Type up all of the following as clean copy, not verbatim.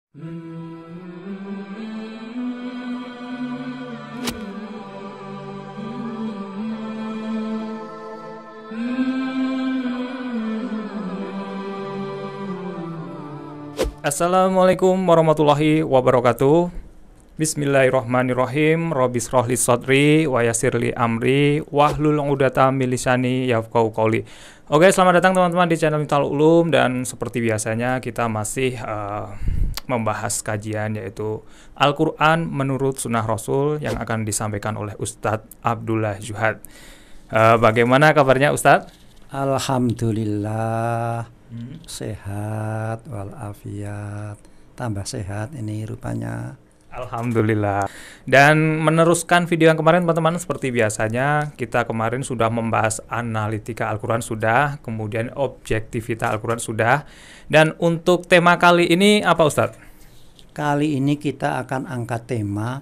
Assalamualaikum warahmatullahi wabarakatuh. Bismillahirrahmanirrahim. Rabbi shrah li sadri wa yassir li amri wahlul 'uqdatam min lisani yafqahu qouli. Oke, selamat datang teman-teman di channel Miftahoul Ulum, dan seperti biasanya kita masih membahas kajian yaitu Al-Qur'an menurut Sunnah Rasul yang akan disampaikan oleh Ustadz Abdullah Juhad. Bagaimana kabarnya Ustadz? Alhamdulillah. Sehat walafiat, tambah sehat ini rupanya. Alhamdulillah. Dan meneruskan video yang kemarin teman-teman, seperti biasanya kita kemarin sudah membahas analitika Al-Quran sudah, kemudian objektivitas Al-Quran sudah. Dan untuk tema kali ini apa Ustadz? Kali ini kita akan angkat tema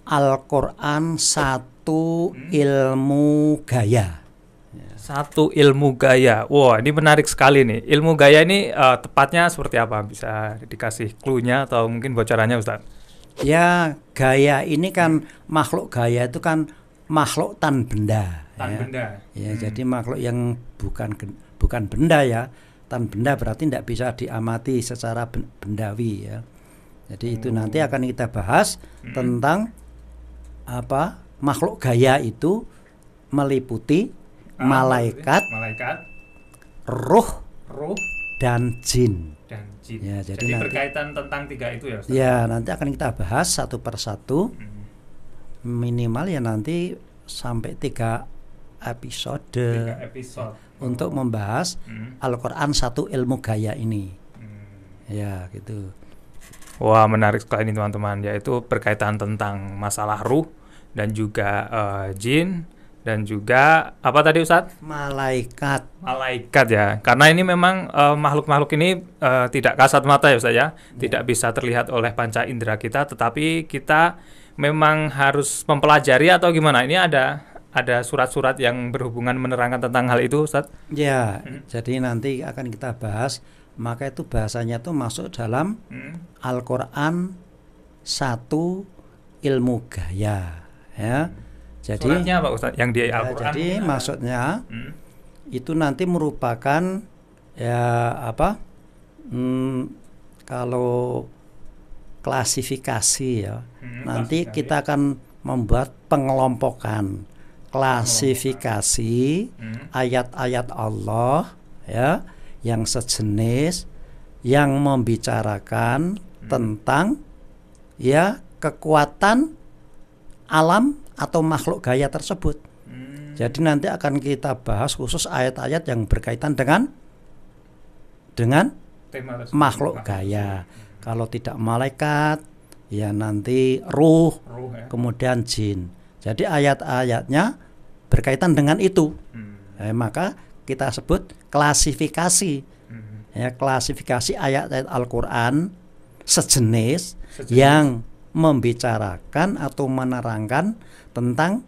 Al-Quran satu ilmu gaya. Satu ilmu gaya. Wah, ini menarik sekali nih. Ilmu gaya ini tepatnya seperti apa? Bisa dikasih clue-nya atau mungkin bocorannya Ustadz? Ya, gaya ini kan makhluk gaya itu kan makhluk tan benda. Tan benda. Ya, jadi makhluk yang bukan benda ya. Tan benda berarti tidak bisa diamati secara bendawi ya. Jadi itu nanti akan kita bahas tentang apa? Makhluk gaya itu meliputi malaikat, ruh, dan jin. Ya, jadi nanti, berkaitan tentang tiga itu ya Ustaz? Ya, nanti akan kita bahas satu persatu. Minimal ya nanti sampai 3 episode untuk membahas Al-Quran satu ilmu gaya ini. Ya, gitu. Wah, menarik sekali ini teman-teman, yaitu berkaitan tentang masalah ruh dan juga jin. Dan juga apa tadi Ustadz? Malaikat ya. Karena ini memang makhluk-makhluk ini tidak kasat mata ya Ustadz ya. Tidak bisa terlihat oleh panca indera kita, tetapi kita memang harus mempelajari atau gimana? Ini ada surat-surat yang berhubungan menerangkan tentang hal itu Ustadz? Ya, jadi nanti akan kita bahas. Maka itu bahasanya itu masuk dalam Al-Quran satu ilmu gaya ya. Jadi suratnya apa Ustaz? Yang di Al-Quran? Jadi maksudnya itu nanti merupakan ya apa? Kalau klasifikasi ya. Nanti kita akan membuat pengelompokan klasifikasi ayat-ayat Allah ya yang sejenis yang membicarakan tentang ya kekuatan alam atau makhluk gaya tersebut. Jadi nanti akan kita bahas khusus ayat-ayat yang berkaitan dengan makhluk gaya. Kalau tidak malaikat, ya nanti ruh ya. Kemudian jin. Jadi ayat-ayatnya berkaitan dengan itu. Maka kita sebut klasifikasi. Ya, klasifikasi ayat-ayat Al-Quran sejenis yang membicarakan atau menerangkan tentang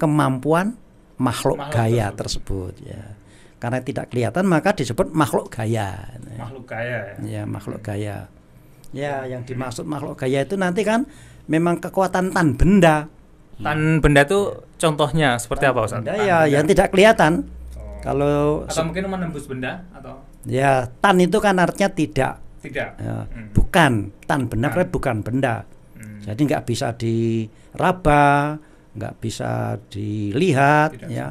kemampuan makhluk gaya tersebut ya. Karena tidak kelihatan maka disebut makhluk gaya. Makhluk gaya ya. Ya, makhluk gaya. Ya, yang dimaksud makhluk gaya itu nanti kan memang kekuatan tan benda. Tan benda itu contohnya seperti apa Ustaz? Benda ya yang tidak kelihatan. Kalau atau mungkin menembus benda atau? Ya, tan itu kan artinya tidak. Ya, bukan, tan benda bukan benda. Jadi nggak bisa diraba, nggak bisa dilihat, ya.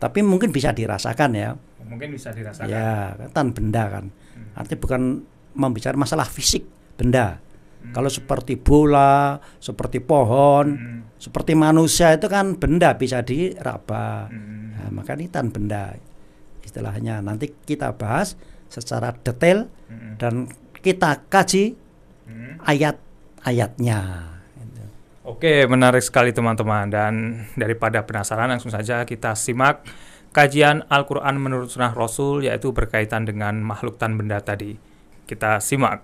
Tapi mungkin bisa dirasakan ya. Mungkin bisa dirasakan. Ya, tan benda kan. Artinya bukan membicarakan masalah fisik benda. Kalau seperti bola, seperti pohon, seperti manusia itu kan benda bisa diraba. Nah, maka ini tan benda istilahnya. Nanti kita bahas secara detail dan kita kaji ayat-ayatnya. Oke, menarik sekali teman-teman. Dan daripada penasaran, langsung saja kita simak kajian Al-Quran menurut Sunnah Rasul, yaitu berkaitan dengan makhluk tan benda tadi. Kita simak.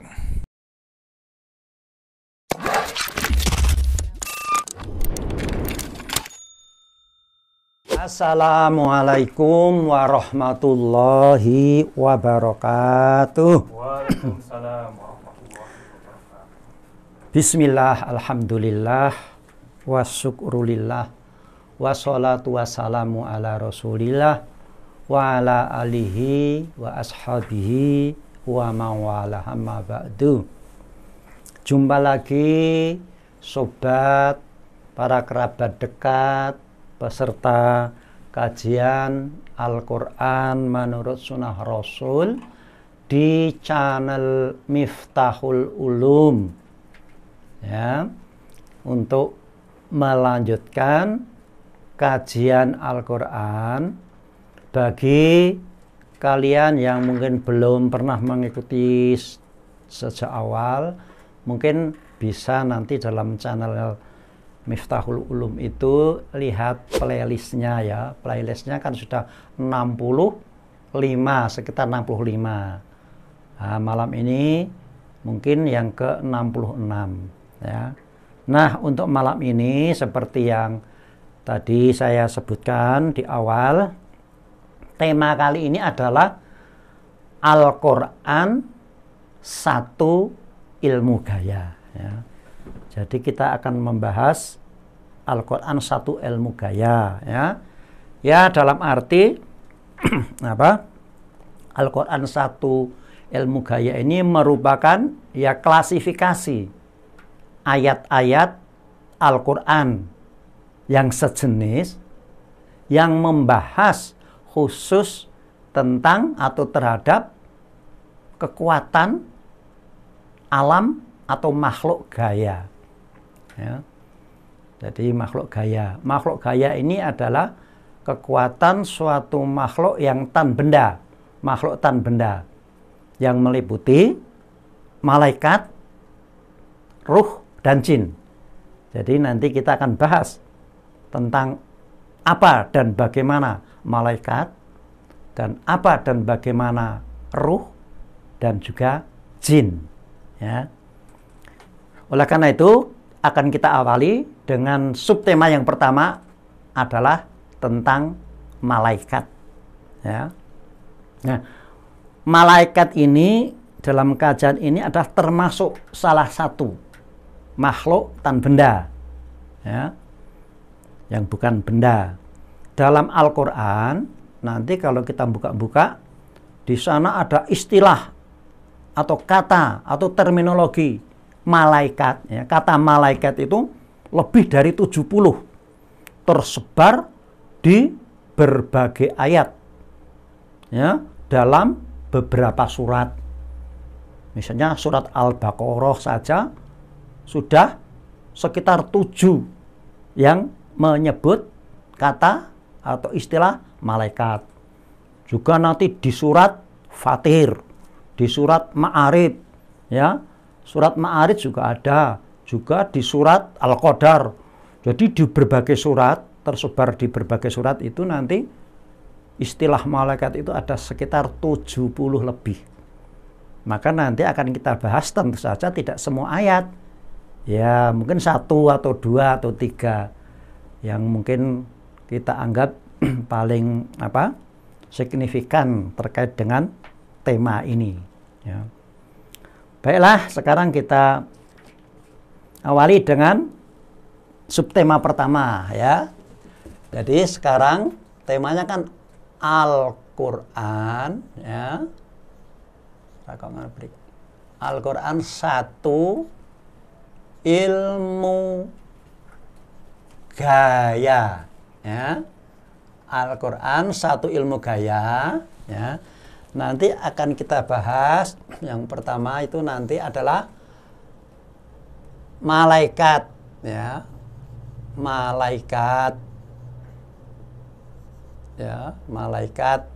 Assalamualaikum warahmatullahi wabarakatuh. Waalaikumsalam warahmatullahi wabarakatuh. Bismillah, alhamdulillah, wasyukrulillah, wassalatu wassalamu ala rasulillah, wa ala alihi wa ashabihi wa mawala amma ba'du. Jumpa lagi sobat, para kerabat dekat, peserta kajian Al-Quran menurut Sunnah Rasul di channel Miftahul Ulum, ya, untuk melanjutkan kajian Al-Quran bagi kalian yang mungkin belum pernah mengikuti sejak awal. Mungkin bisa nanti dalam channel Miftahul Ulum itu lihat playlistnya, ya. Playlistnya kan sudah 65, sekitar 65. Nah, malam ini mungkin yang ke-66, ya. Nah, untuk malam ini seperti yang tadi saya sebutkan di awal, tema kali ini adalah Al-Quran satu ilmu gaya, ya. Jadi kita akan membahas Al-Quran satu ilmu gaya, ya. Ya, dalam arti apa? Al-Quran satu ilmu gaya ini merupakan, ya, klasifikasi ayat-ayat Al-Quran yang sejenis yang membahas khusus tentang atau terhadap kekuatan alam atau makhluk gaya, ya. Jadi makhluk gaya ini adalah kekuatan suatu makhluk yang tan benda, makhluk tan benda yang meliputi malaikat, ruh, dan jin. Jadi nanti kita akan bahas tentang apa dan bagaimana malaikat, dan apa dan bagaimana ruh, dan juga jin, ya. Oleh karena itu akan kita awali dengan subtema yang pertama adalah tentang malaikat, ya. Nah, malaikat ini dalam kajian ini adalah termasuk salah satu makhluk tan benda, ya, yang bukan benda. Dalam Al-Quran nanti kalau kita buka-buka, di sana ada istilah atau kata atau terminologi malaikat, ya. Kata malaikat itu lebih dari 70 tersebar di berbagai ayat, ya, dalam beberapa surat. Misalnya surat Al-Baqarah saja sudah sekitar 7 yang menyebut kata atau istilah malaikat. Juga nanti di surat Fatir, di surat Ma'arij, ya. Surat Ma'arij juga ada, juga di surat Al-Qadar. Jadi di berbagai surat, tersebar di berbagai surat itu nanti istilah malaikat itu ada sekitar 70 lebih. Maka nanti akan kita bahas, tentu saja tidak semua ayat, ya, mungkin 1 atau 2 atau 3 yang mungkin kita anggap paling signifikan terkait dengan tema ini, ya. Baiklah, sekarang kita awali dengan subtema pertama, ya. Jadi sekarang temanya kan Al-Quran, ya. Al-Quran satu ilmu gaya, ya. Al-Quran satu ilmu gaya, ya. Nanti akan kita bahas yang pertama itu nanti adalah malaikat, ya. Malaikat, ya, malaikat.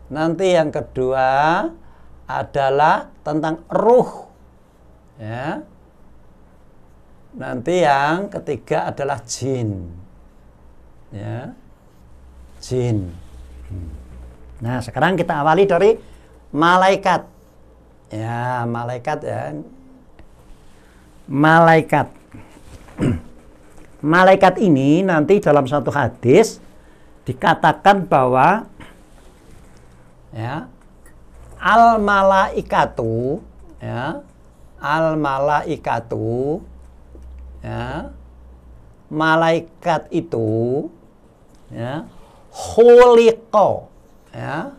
Nanti yang kedua adalah tentang ruh, ya. Nanti yang ketiga adalah jin, ya, jin. Nah, sekarang kita awali dari malaikat, ya, malaikat, ya. Malaikat. Malaikat ini nanti dalam satu hadis dikatakan bahwa, ya, al malaikatu, ya, al malaikatu, ya, malaikat itu, ya, khuliqa, ya,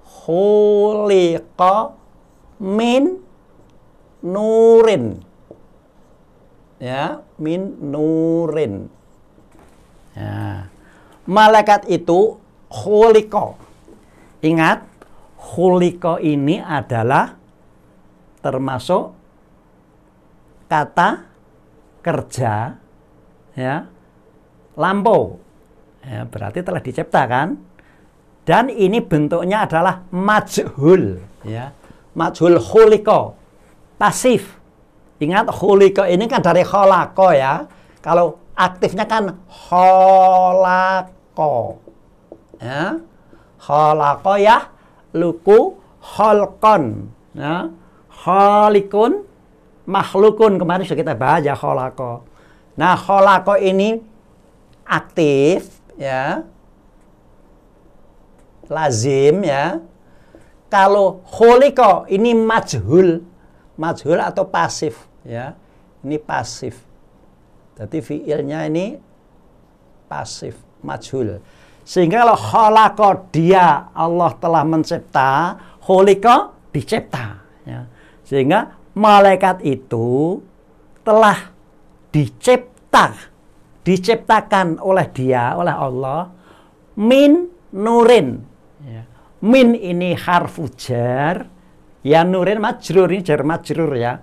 khuliqa min nurin, ya, min nurin, ya. Malaikat itu khuliqa. Ingat, khuliqa ini adalah termasuk kata kerja, ya, lampau, ya, berarti telah diciptakan, dan ini bentuknya adalah majhul, ya, majhul khuliqa, pasif. Ingat, khuliqa ini kan dari khalaqa, ya, kalau aktifnya kan khalaqa, ya, khalaqa ya luku khalqon, ya, khalikun makhlukun, kemarin sudah kita bahas ya khalaqa. Nah, khalaqa ini aktif, ya, lazim, ya. Kalau khuliqa ini majhul, majhul atau pasif, ya, ini pasif. Jadi fiilnya ini pasif, majhul. Sehingga kalau khalaqa dia, Allah telah mencipta, khuliqa dicipta, ya. Sehingga malaikat itu telah diciptakan oleh dia, oleh Allah, min nurin, ya. Min ini harfu jar, ya, nurin majrur, ini jar majrur, ya.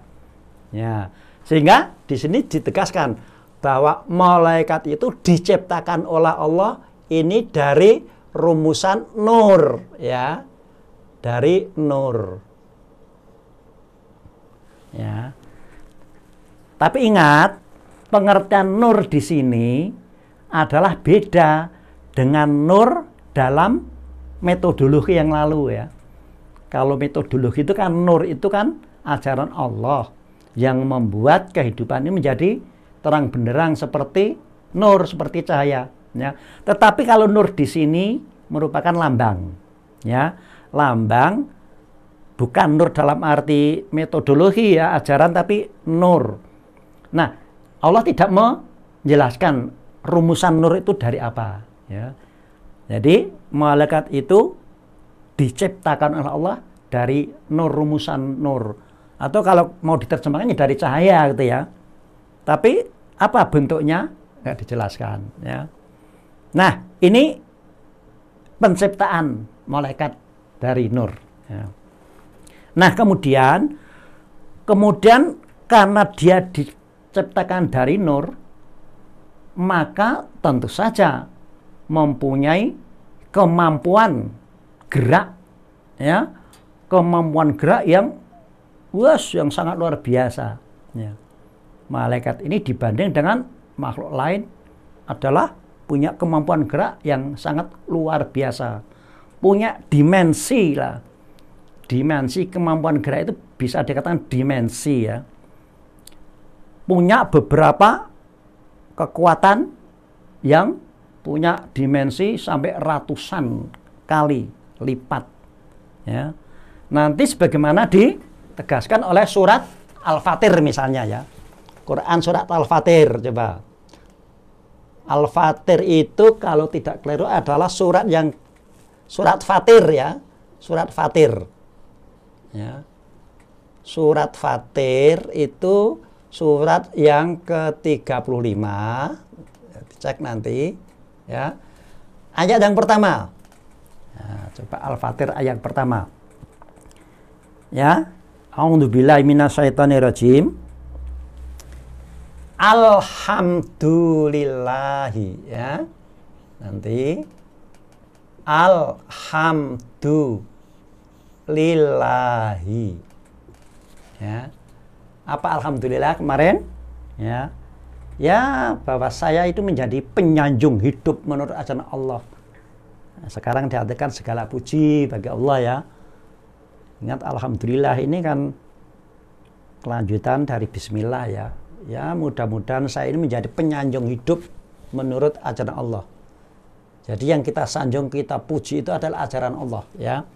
Ya. Sehingga di sini ditegaskan bahwa malaikat itu diciptakan oleh Allah ini dari rumusan nur, ya, dari nur, ya. Tapi ingat, pengertian nur di sini adalah beda dengan nur dalam metodologi yang lalu, ya. Kalau metodologi itu kan nur itu kan ajaran Allah yang membuat kehidupan ini menjadi terang benderang seperti nur, seperti cahaya, ya. Tetapi kalau nur di sini merupakan lambang, ya, lambang, bukan nur dalam arti metodologi, ya, ajaran, tapi nur. Nah, Allah tidak menjelaskan rumusan nur itu dari apa, ya. Jadi malaikat itu diciptakan oleh Allah dari nur, rumusan nur, atau kalau mau diterjemahkannya dari cahaya, gitu, ya. Tapi apa bentuknya nggak dijelaskan, ya. Nah, ini penciptaan malaikat dari nur, ya. Nah, kemudian karena dia diciptakan dari nur, maka tentu saja mempunyai kemampuan gerak, ya, kemampuan gerak yang sangat luar biasa, ya. Malaikat ini dibanding dengan makhluk lain adalah punya kemampuan gerak yang sangat luar biasa, punya dimensi, lah. Dimensi kemampuan gerak itu bisa dikatakan dimensi, ya. Punya beberapa kekuatan yang punya dimensi sampai ratusan kali lipat, ya. Nanti sebagaimana ditegaskan oleh surat Al-Fatir misalnya, ya. Quran surat Al-Fatir, coba. Al-Fatir itu kalau tidak keliru adalah surat Fatir, ya. Surat Fatir, ya. Surat Fatir itu surat yang ke-35. Cek nanti, ya. Ayat yang pertama. Nah, coba Al-Fatir ayat pertama. Ya. A'udzubillahi minasyaitonirrajim. Alhamdulillahi, ya. Nanti alhamdulillahi, ya. Apa alhamdulillah kemarin, ya? Ya, bahwa saya itu menjadi penyanjung hidup menurut ajaran Allah. Nah, sekarang diartikan segala puji bagi Allah, ya. Ingat, alhamdulillah ini kan kelanjutan dari bismillah, ya. Ya, mudah-mudahan saya ini menjadi penyanjung hidup menurut ajaran Allah. Jadi yang kita sanjung, kita puji itu adalah ajaran Allah, ya.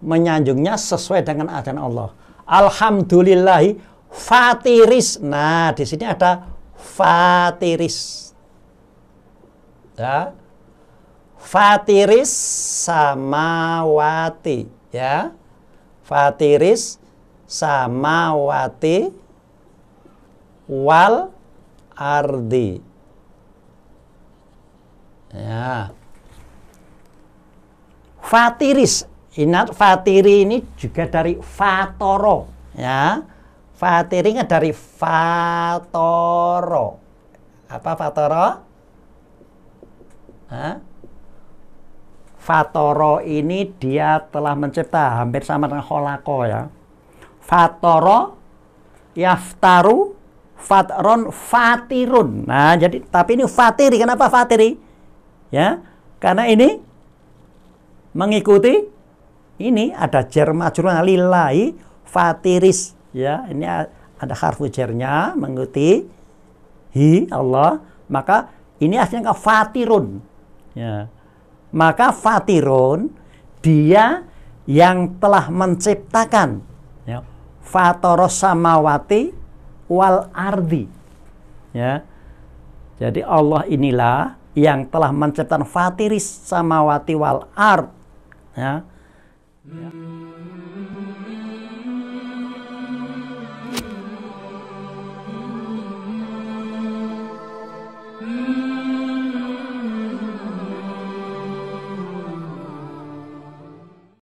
Menyanjungnya sesuai dengan ajaran Allah. Alhamdulillahi fatiris. Nah, di sini ada fatiris. Ya. Fatiris samawati, ya. Fatiris samawati wal ardi. Ya. Fatiris. Ingat fatiri ini juga dari fatoro, ya. Fatiri ini dari fatoro. Apa fatoro? Hah? Fatoro ini dia telah mencipta, hampir sama dengan kholako, ya. Fatoro, yaftaru, fatron, fatirun. Nah, jadi tapi ini fatiri. Kenapa fatiri? Ya, karena ini mengikuti ini ada jar majrur lillahi fatiris, ya. Ini ada harfu jarnya mengikuti hi Allah, maka ini aslinya fatirun, ya. Maka fatirun dia yang telah menciptakan, ya, fatoros samawati wal ardi, ya. Jadi Allah inilah yang telah menciptakan fatiris samawati wal ard, ya. Ya.